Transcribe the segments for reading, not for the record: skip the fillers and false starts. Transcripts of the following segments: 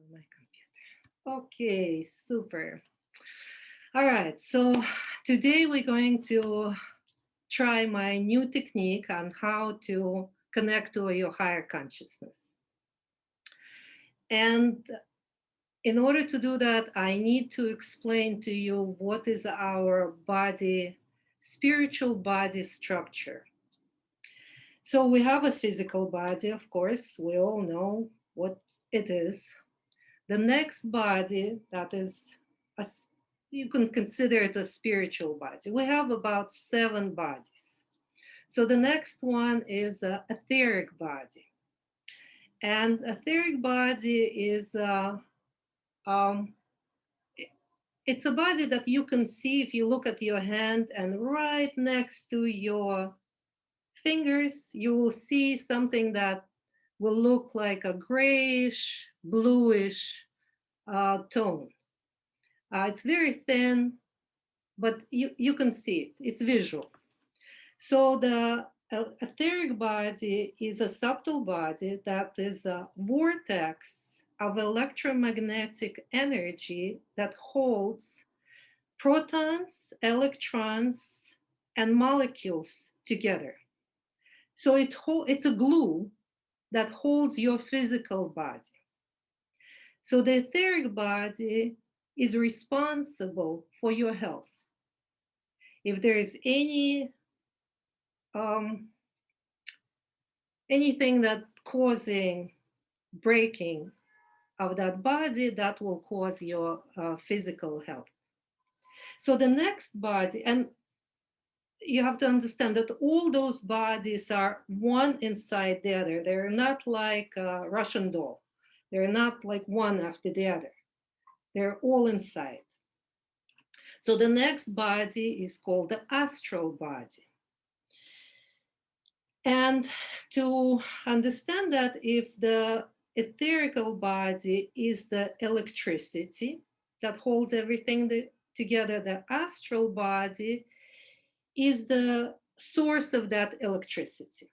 on my computer. Okay, super. All right, so today we're going to try my new technique on how to connect to your higher consciousness. And in order to do that, I need to explain to you what is our body, spiritual body structure. So we have a physical body, of course, we all know what it is. The next body, that is, a, you can consider it a spiritual body. We have about 7 bodies. So the next one is a etheric body. And etheric body is um, it's a body that you can see if you look at your hand, and right next to your fingers, you will see something that will look like a grayish, bluish tone. It's very thin, but you can see it. It's visual. So the etheric body is a subtle body that is a vortex of electromagnetic energy that holds protons, electrons, and molecules together. So it's a glue that holds your physical body. So the etheric body is responsible for your health. If there is um, anything that causing breaking of that body, that will cause your physical health. So the next body, and you have to understand that all those bodies are one inside the other. They're not like a Russian doll. They're not like one after the other. They're all inside. So the next body is called the astral body. And to understand that, if the etherical body is the electricity that holds everything together, the astral body is the source of that electricity.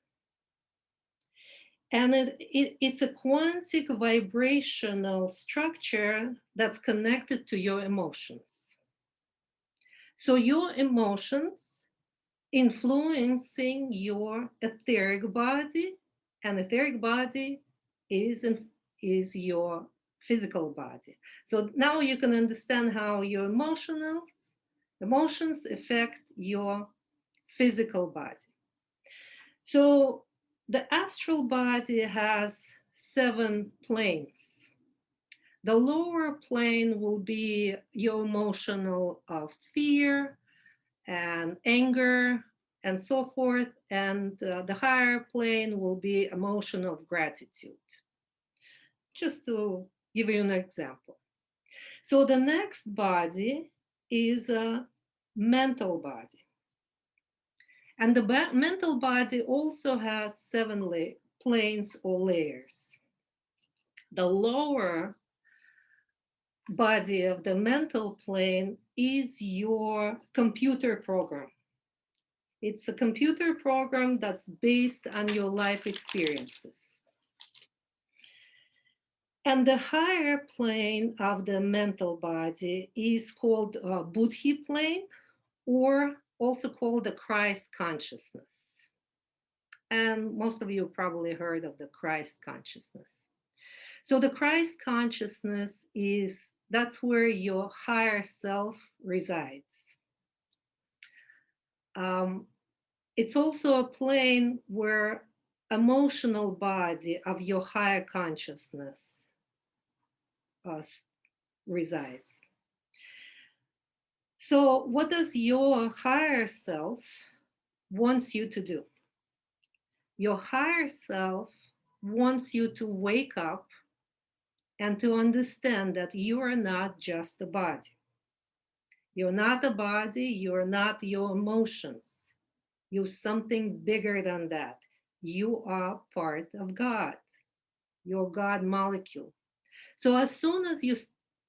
And it's a quantic vibrational structure that's connected to your emotions. So your emotions influencing your etheric body, and etheric body is your physical body. So now you can understand how your emotions affect your physical body. So the astral body has 7 planes. The lower plane will be your emotional fear and anger and so forth, and the higher plane will be emotion of gratitude. Just to give you an example. So the next body is a mental body. And the mental body also has 7 planes or layers. The lower body of the mental plane is your computer program. It's a computer program that's based on your life experiences. And the higher plane of the mental body is called Buddhi plane, or also called the Christ consciousness. And most of you probably heard of the Christ consciousness. So the Christ consciousness that's where your higher self resides. It's also a plane where emotional body of your higher consciousness resides. So what does your higher self wants you to do? Your higher self wants you to wake up and to understand that you are not just a body. You're not a body, you're not your emotions. You're something bigger than that. You are part of God, your God molecule. So as soon as you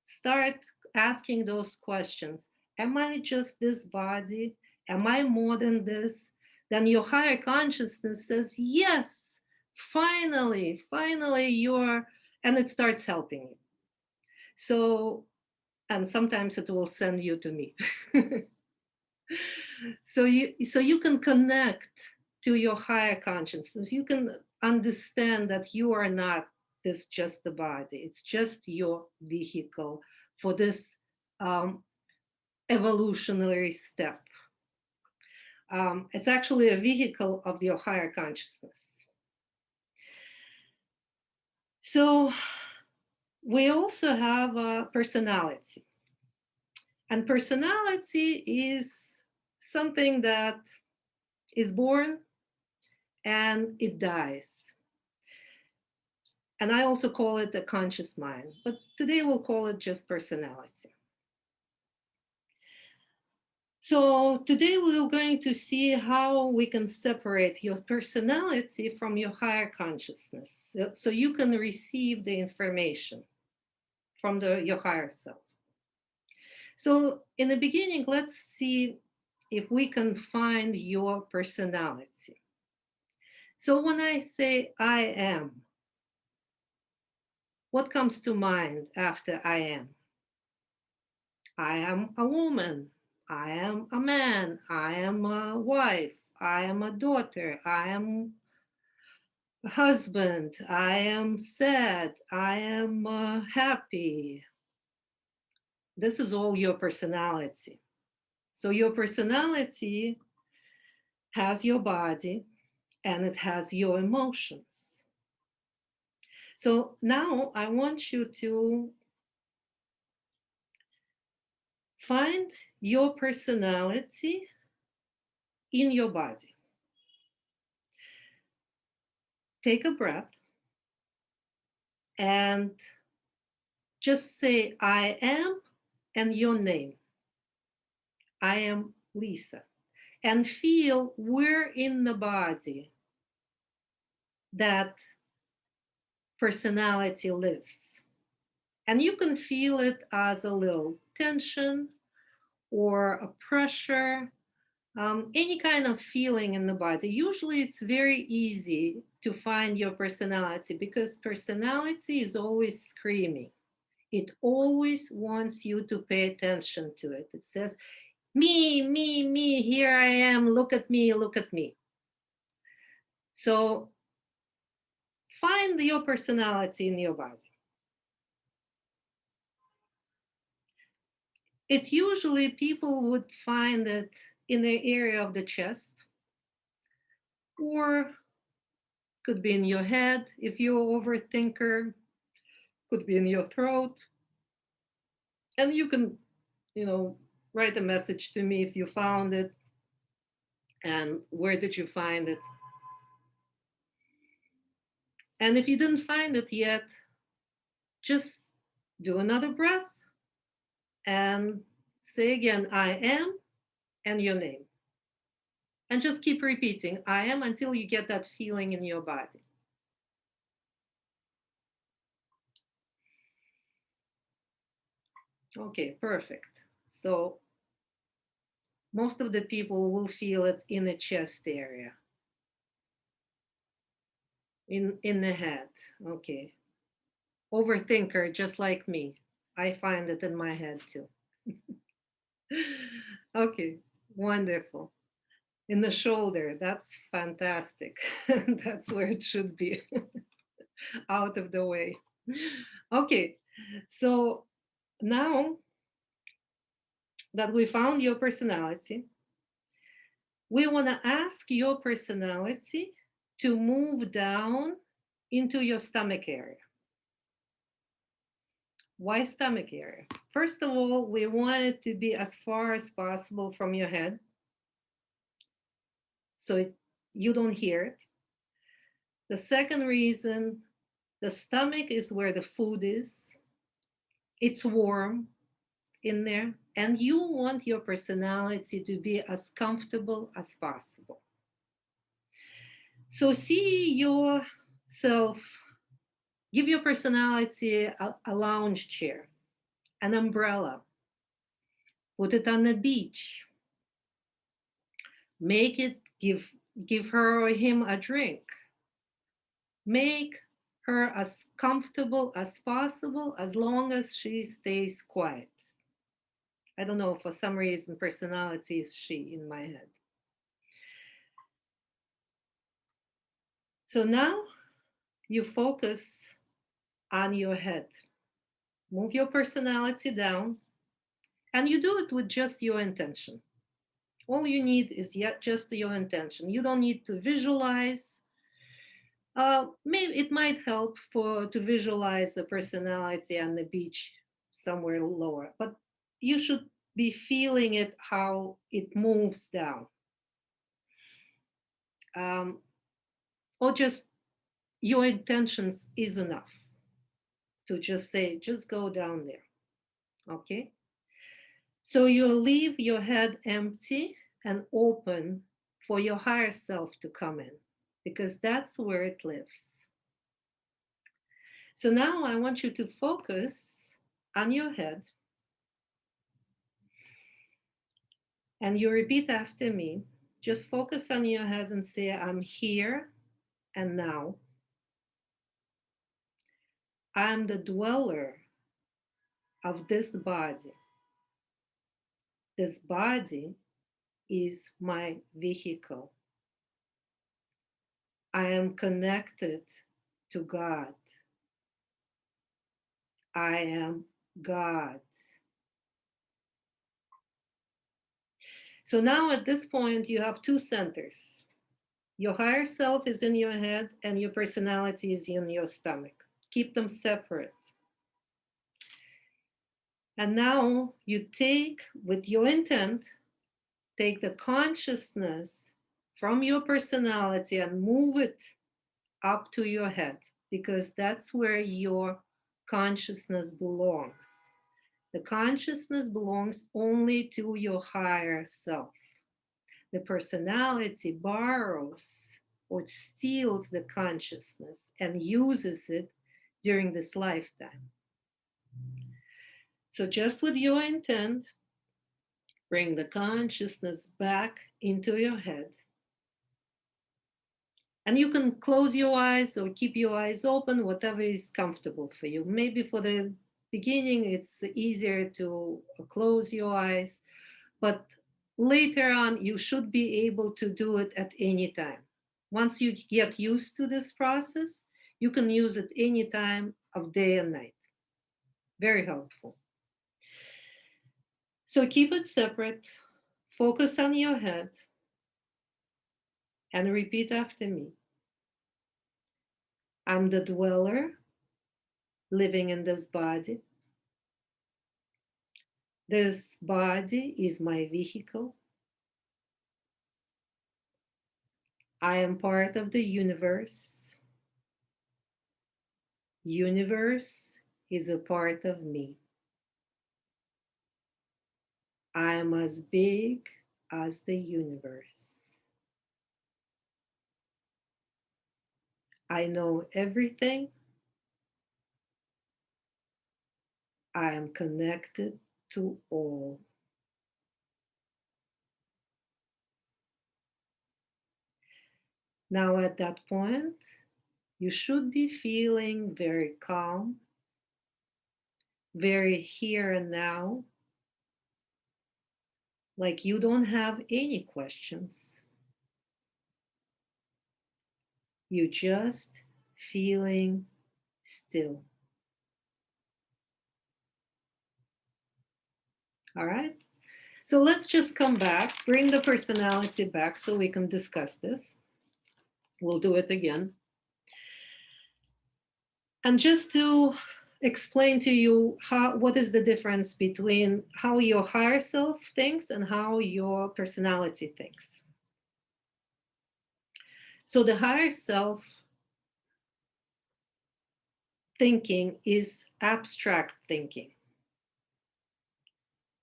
start asking those questions, am I just this body? Am I more than this? Then your higher consciousness says, yes, finally, you're, and it starts helping you. So, and sometimes it will send you to me. So you can connect to your higher consciousness. You can understand that you are not this just the body. It's just your vehicle for this um, evolutionary step. It's actually a vehicle of your higher consciousness. So we also have a personality. And personality is something that is born and it dies. And I also call it the conscious mind, but today we'll call it just personality. So today we're going to see how we can separate your personality from your higher consciousness, so you can receive the information from your higher self. So in the beginning, let's see if we can find your personality. So when I say I am, what comes to mind after I am? I am a woman. I am a man. I am a wife. I am a daughter. I am a husband. I am sad. I am happy. This is all your personality. So your personality has your body and it has your emotions. So now I want you to find your personality in your body. Take a breath and just say, I am, and your name. I am Lisa. And feel where in the body that personality lives. And you can feel it as a little tension or a pressure, any kind of feeling in the body. Usually it's very easy to find your personality because personality is always screaming. It always wants you to pay attention to it. It says, me, here I am, look at me, look at me. So find your personality in your body. It usually people would find it in the area of the chest, or could be in your head if you're an overthinker, could be in your throat. And you can, write a message to me if you found it and where did you find it. And if you didn't find it yet, just do another breath and say again, I am, and your name. And just keep repeating, I am, until you get that feeling in your body. Okay, perfect. So most of the people will feel it in the chest area, in the head. Okay. Overthinker, just like me. I find it in my head too. Okay, wonderful. In the shoulder, that's fantastic. That's where it should be, out of the way. Okay, so now that we found your personality, we want to ask your personality to move down into your stomach area. Why stomach area? First of all, we want it to be as far as possible from your head so you don't hear it. The second reason, the stomach is where the food is. It's warm in there, and you want your personality to be as comfortable as possible. So see yourself, give your personality a lounge chair, an umbrella, put it on the beach, give her or him a drink, make her as comfortable as possible as long as she stays quiet. I don't know, for some reason, personality is she in my head. So now you focus on your head. Move your personality down, and you do it with just your intention. All you need is yet just your intention. You don't need to visualize. Maybe it might help for to visualize a personality on the beach somewhere lower, but you should be feeling it how it moves down, um, or just your intentions is enough to just say, just go down there. Okay. So you leave your head empty and open for your higher self to come in, because that's where it lives. So now I want you to focus on your head, and you repeat after me. Just focus on your head and say, I'm here and now. I'm the dweller of this body. This body is my vehicle. I am connected to God. I am God. So now at this point, you have two centers. Your higher self is in your head, and your personality is in your stomach. Keep them separate. And now you take, with your intent, take the consciousness from your personality and move it up to your head, because that's where your consciousness belongs. The consciousness belongs only to your higher self. The personality borrows or steals the consciousness and uses it during this lifetime. So, just with your intent, bring the consciousness back into your head. And you can close your eyes or keep your eyes open, whatever is comfortable for you. Maybe for the beginning, it's easier to close your eyes, but later on, you should be able to do it at any time. Once you get used to this process, you can use it any time of day and night. Very helpful. So keep it separate, focus on your head, and repeat after me. I'm the dweller living in this body. This body is my vehicle. I am part of the universe. Universe is a part of me. I am as big as the universe. I know everything. I am connected to all. Now, at that point, you should be feeling very calm, very here and now, like you don't have any questions. You just feeling still. All right. So let's just come back, bring the personality back so we can discuss this. We'll do it again. And just to explain to you what is the difference between how your higher self thinks and how your personality thinks. So the higher self thinking is abstract thinking.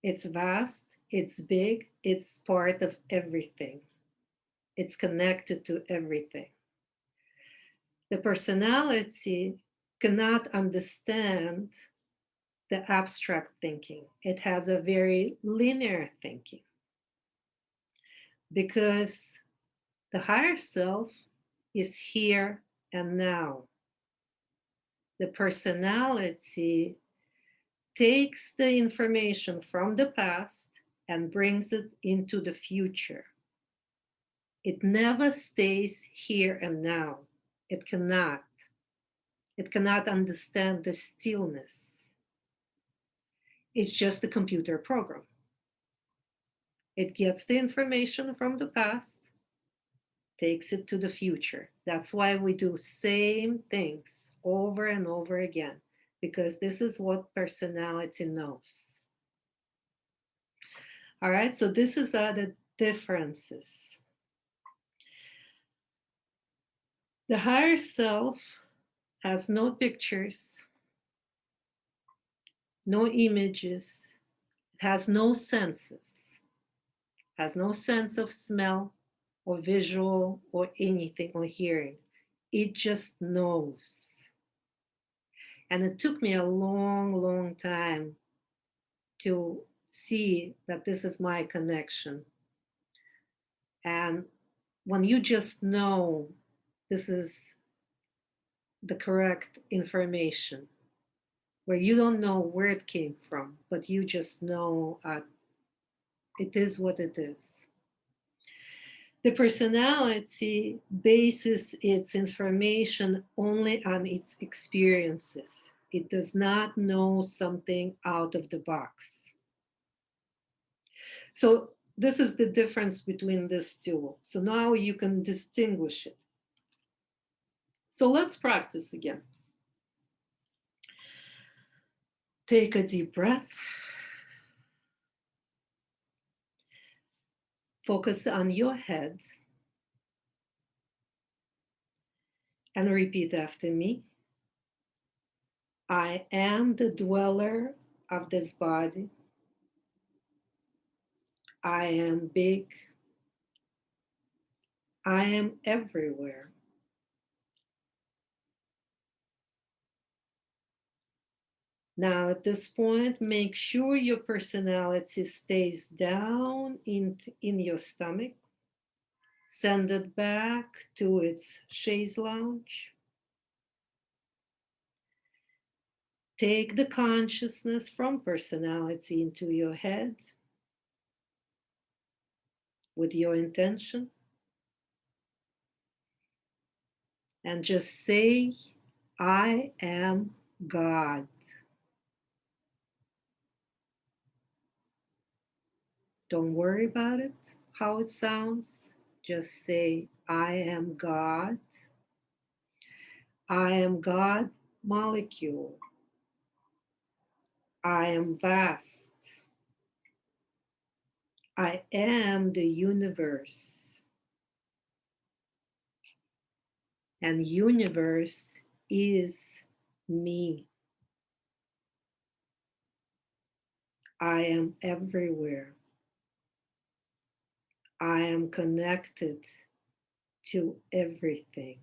It's vast, it's big, it's part of everything. It's connected to everything. The personality cannot understand the abstract thinking. It has a very linear thinking, because the higher self is here and now. The personality takes the information from the past and brings it into the future. It never stays here and now. It cannot. It cannot understand the stillness. It's just a computer program. It gets the information from the past, takes it to the future. That's why we do same things over and over again, because this is what personality knows. All right, so this is the differences. The higher self has no pictures, no images, it has no senses, has no sense of smell or visual or anything or hearing. It just knows. And it took me a long, long time to see that this is my connection. And when you just know this is the correct information, where you don't know where it came from, but you just know it is what it is. The personality bases its information only on its experiences. It does not know something out of the box. So this is the difference between these two. So now you can distinguish it. So let's practice again. Take a deep breath. Focus on your head and repeat after me. I am the dweller of this body. I am big. I am everywhere. Now, at this point, make sure your personality stays down in your stomach. Send it back to its chaise lounge. Take the consciousness from personality into your head with your intention. And just say, I am God. Don't worry about it, how it sounds. Just say, I am God. I am God molecule. I am vast. I am the universe. And universe is me. I am everywhere. I am connected to everything.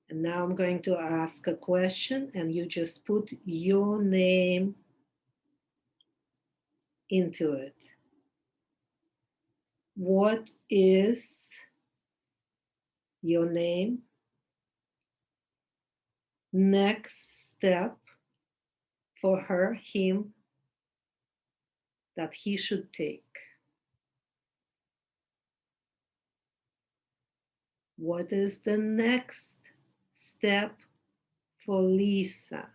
And now I'm going to ask a question, and you just put your name into it. What is your name? Next step for her, him, that he should take. What is the next step for Lisa?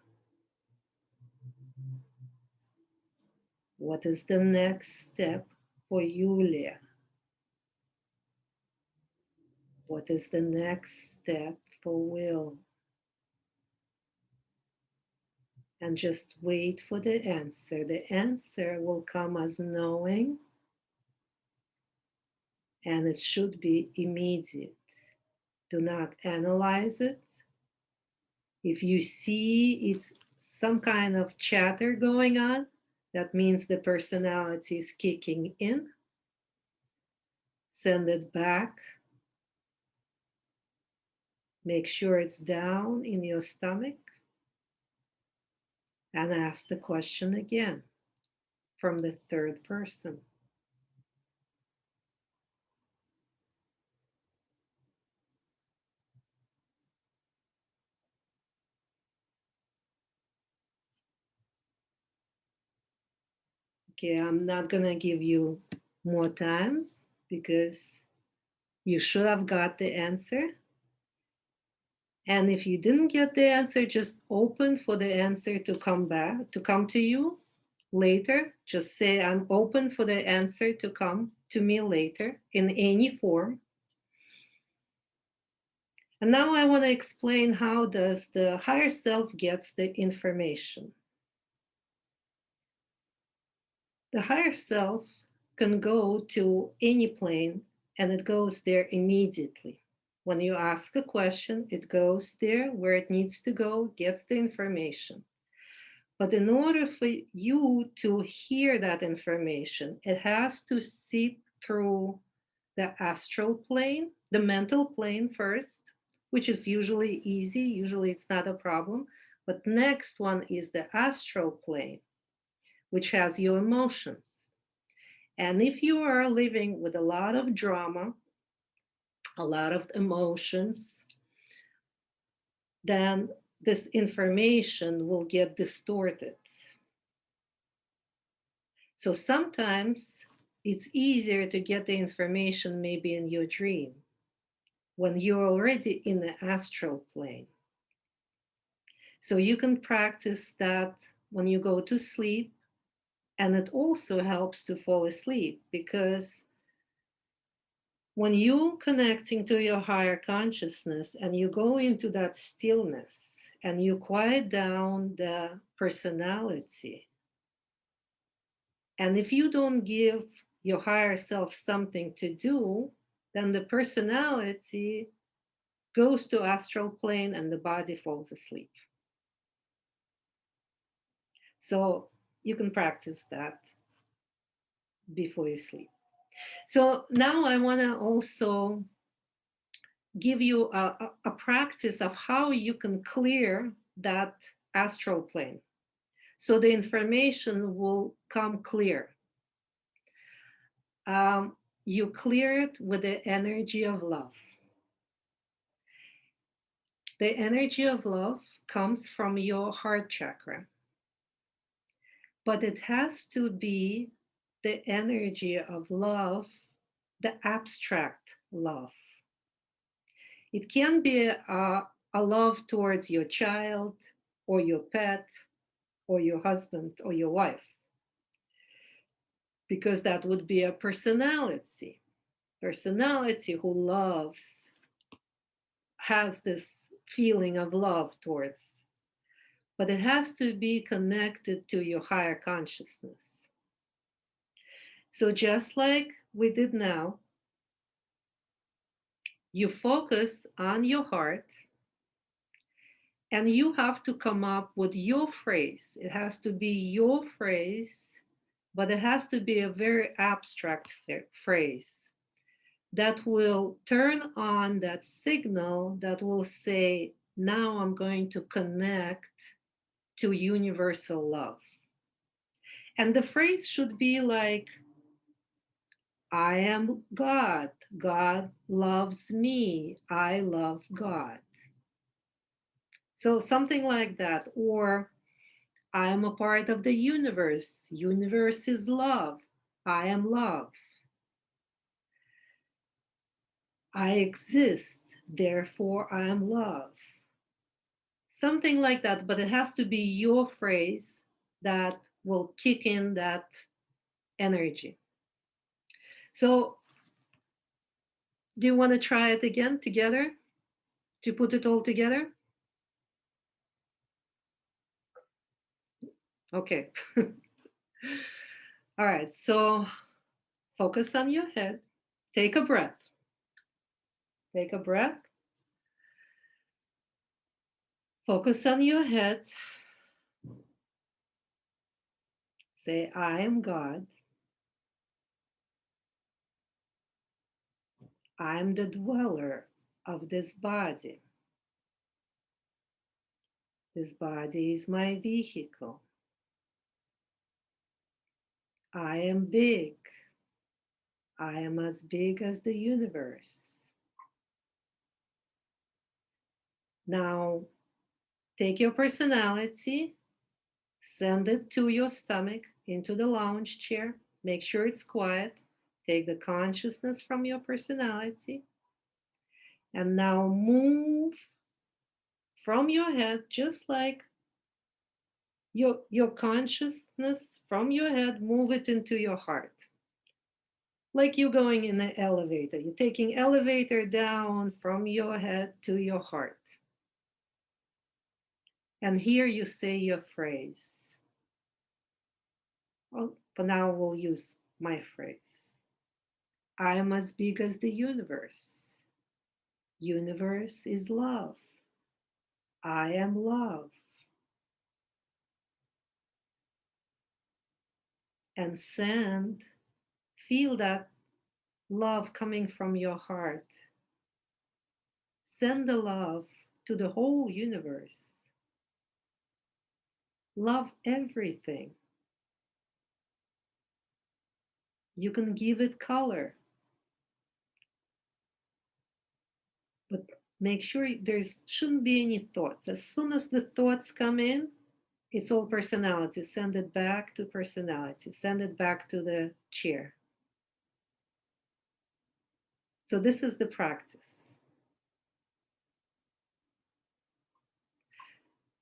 What is the next step for Yulia? What is the next step for Will? And just wait for the answer. The answer will come as knowing, and it should be immediate. Do not analyze it. If you see it's some kind of chatter going on, that means the personality is kicking in. Send it back. Make sure it's down in your stomach. And ask the question again from the third person. Okay, I'm not gonna give you more time because you should have got the answer. And if you didn't get the answer, just open for the answer to come back, to come to you later. Just say, I'm open for the answer to come to me later in any form. And now I want to explain how does the higher self gets the information. The higher self can go to any plane and it goes there immediately. When you ask a question, it goes there where it needs to go, gets the information. But in order for you to hear that information, it has to seep through the astral plane, the mental plane first, which is usually easy. Usually it's not a problem. But next one is the astral plane, which has your emotions. And if you are living with a lot of drama, a lot of emotions, then this information will get distorted. So sometimes it's easier to get the information maybe in your dream when you're already in the astral plane. So you can practice that when you go to sleep. And it also helps to fall asleep because when you connecting to your higher consciousness and you go into that stillness and you quiet down the personality, and if you don't give your higher self something to do, then the personality goes to astral plane and the body falls asleep. So you can practice that before you sleep. So now I want to also give you a practice of how you can clear that astral plane so the information will come clear. You clear it with the energy of love. The energy of love comes from your heart chakra, but it has to be the energy of love, the abstract love. It can be a love towards your child or your pet or your husband or your wife, because that would be a personality who loves, has this feeling of love towards, but it has to be connected to your higher consciousness. So just like we did now, you focus on your heart and you have to come up with your phrase. It has to be your phrase, but it has to be a very abstract phrase that will turn on that signal that will say, now I'm going to connect to universal love. And the phrase should be like, I am God. God loves me. I love God. So something like that. Or I am a part of the universe. Universe is love. I am love. I exist. Therefore, I am love. Something like that, but it has to be your phrase that will kick in that energy. So, do you want to try it again together to put it all together? Okay. All right. So, focus on your head. Take a breath. Take a breath. Focus on your head. Say, I am God. I am the dweller of this body. This body is my vehicle. I am big. I am as big as the universe. Now, take your personality, send it to your stomach, into the lounge chair. Make sure it's quiet. Take the consciousness from your personality. And now move from your head, just like your consciousness from your head, move it into your heart. Like you're going in an elevator. You're taking elevator down from your head to your heart. And here you say your phrase. Well, but now we'll use my phrase. I am as big as the universe. Universe is love. I am love. And send, feel that love coming from your heart. Send the love to the whole universe. Love everything. You can give it color, but make sure there shouldn't be any thoughts. As soon as the thoughts come in, it's all personality. Send it back to personality. Send it back to the chair. So this is the practice.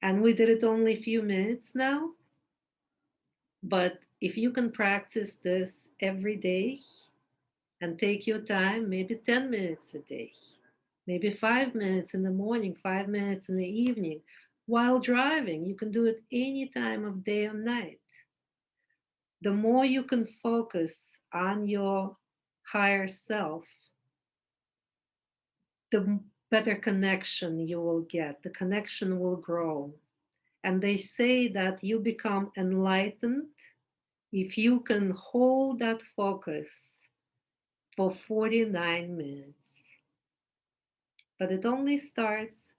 And we did it only a few minutes now. But if you can practice this every day and take your time, maybe 10 minutes a day, maybe 5 minutes in the morning, 5 minutes in the evening, while driving, you can do it any time of day or night. The more you can focus on your higher self, the better connection you will get. The connection will grow. And they say that you become enlightened if you can hold that focus for 49 minutes. But it only starts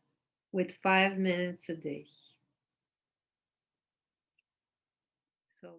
with 5 minutes a day. So